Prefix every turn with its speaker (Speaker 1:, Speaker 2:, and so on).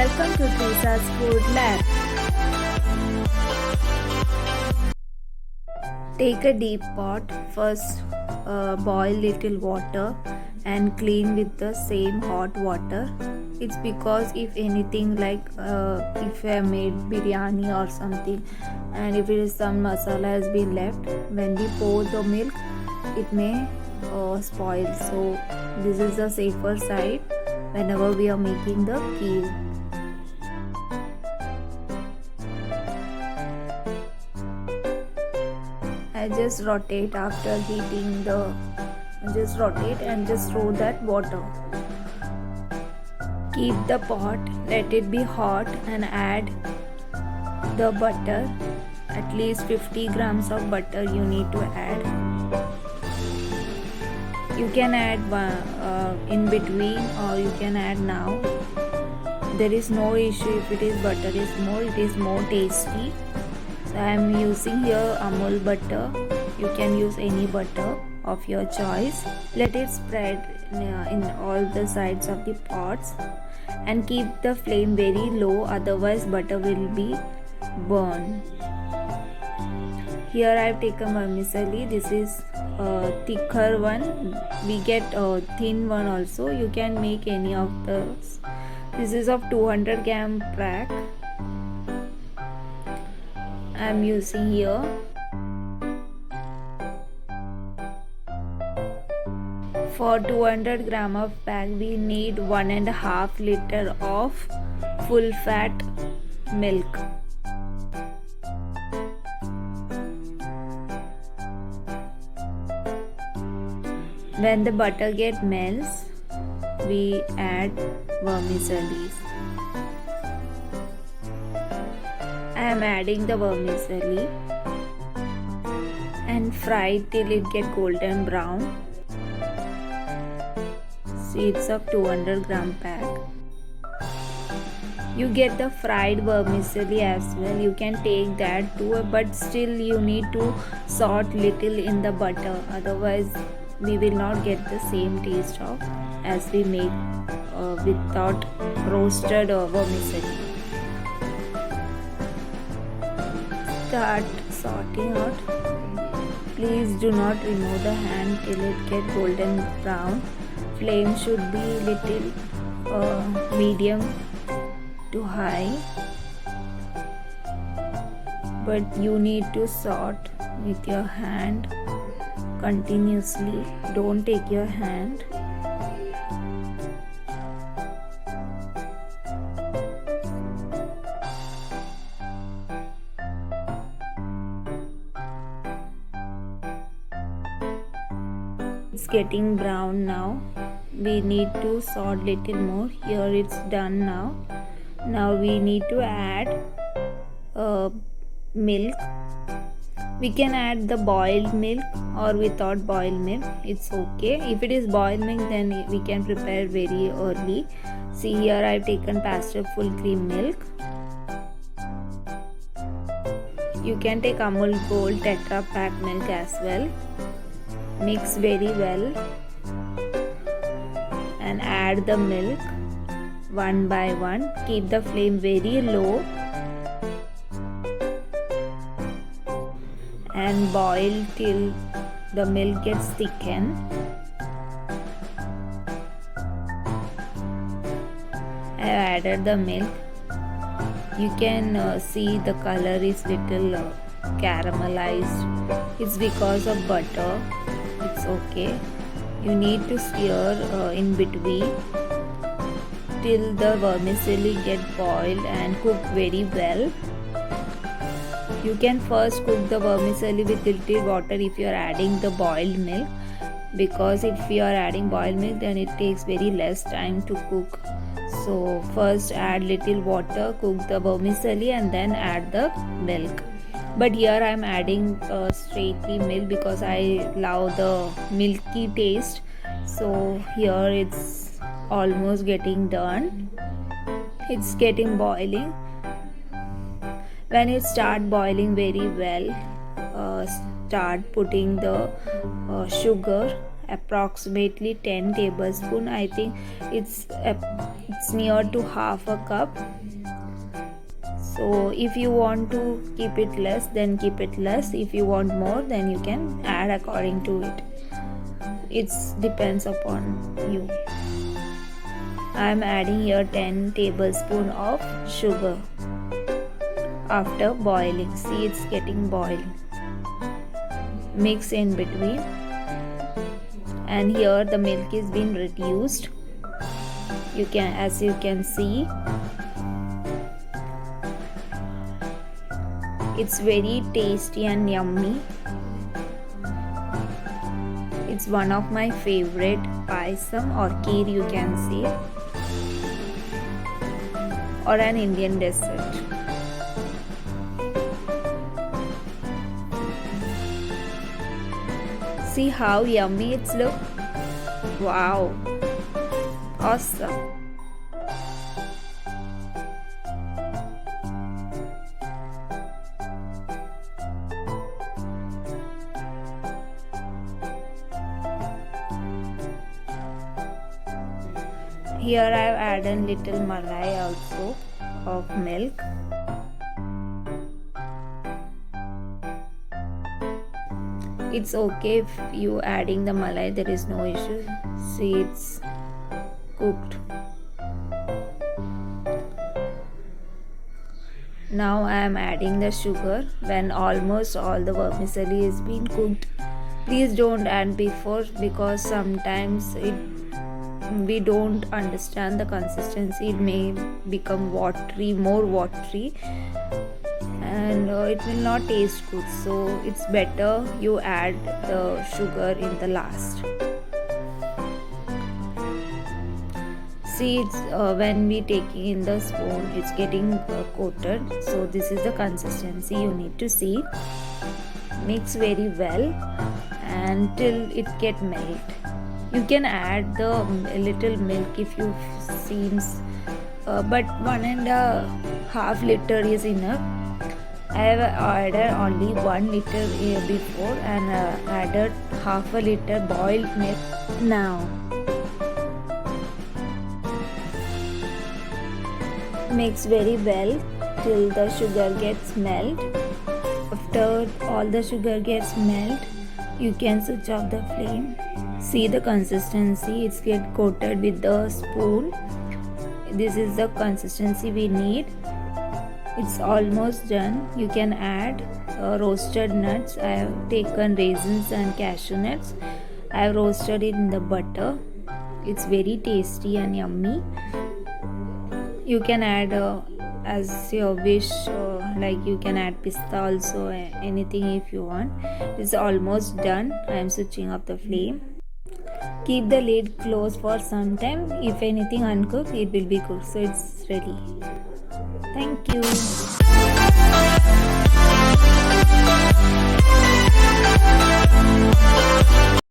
Speaker 1: Welcome to Trisa's Food Lab. Take a deep pot. First, boil little water and clean with the same hot water. It's because if anything like if I made biryani or something, and if it is some masala has been left, when we pour the milk, it may spoil. So this is the safer side whenever we are making the kheer. I just rotate after heating the. Just rotate and just throw that water. Keep the pot, let it be hot, and add the butter. At least 50 grams of butter you need to add. You can add in between or you can add now. There is no issue if it is butter is more, it is more tasty. So I am using here Amul butter. You can use any butter of your choice. Let it spread in all the sides of the pots and keep the flame very low, otherwise butter will be burned. Here I have taken vermicelli. This is a thicker one. We get a thin one also. You can make any of those. This is of 200 gram pack. I am using here. For 200 gram of pack, we need 1.5 liter of full fat milk. When the butter melts, we add vermicelli. I am adding the vermicelli and fry till it get golden brown. Seeds of 200 gram pack. You get the fried vermicelli as well. You can take that too, but still you need to salt little in the butter. Otherwise, we will not get the same taste of as we make without roasted vermicelli. Start sorting out. Please do not remove the hand till it get golden brown. Flame should be little medium to high, but you need to sort with your hand continuously. Don't take your hand. It's getting brown now. We need to salt little more. Here it's done now. Now we need to add milk. We can add the boiled milk or without boiled milk. It's okay. If it is boiled milk, then we can prepare very early. See here I've taken Pasture full cream milk. You can take Amul Gold Tetra Pak milk as well. Mix very well and add the milk one by one. Keep the flame very low and boil till the milk gets thickened. I have added the milk. You can see the color is little caramelized. It's because of butter. It's okay. You need to stir in between till the vermicelli get boiled and cook very well. You can first cook the vermicelli with little water if you are adding the boiled milk, because if you are adding boiled milk then it takes very less time to cook. So first add little water, cook the vermicelli and then add the milk. But here I am adding straightly milk because I love the milky taste. So here it's almost getting done. It's getting boiling. When it start boiling very well, start putting the sugar approximately 10 tablespoons. I think it's near to half a cup. So if you want to keep it less, then keep it less. If you want more, then you can add according to it. It depends upon you. I am adding here 10 tablespoons of sugar after boiling. See, it's getting boiled. Mix in between, and here the milk is being reduced. As you can see, it's very tasty and yummy. It's one of my favorite payasam or kheer, you can say, or an Indian dessert. See how yummy it's look. Wow, awesome. Here I have added little malai also of milk. It's okay if you adding the malai, there is no issue. See, it's cooked. Now I am adding the sugar when almost all the vermicelli is being cooked. Please don't add before, because sometimes we don't understand the consistency. It may become watery, more watery, and it will not taste good. So it's better you add the sugar in the last. See, it's when we taking in the spoon, it's getting coated. So this is the consistency you need to see. Mix very well until it get melt. You can add the little milk if you seems, but 1.5 liter is enough. I have added only 1 liter before and added half a liter boiled milk now. Mix very well till the sugar gets melt. After all the sugar gets melt, you can switch off the flame. See the consistency, it's get coated with the spoon. This is the consistency we need. It's almost done. You can add roasted nuts. I have taken raisins and cashew nuts. I have roasted it in the butter. It's very tasty and yummy. You can add as your wish, like you can add pista also, anything if you want. It's almost done. I am switching off the flame. Keep the lid closed for some time. If anything uncooked, it will be cooked. So it's ready. Thank you.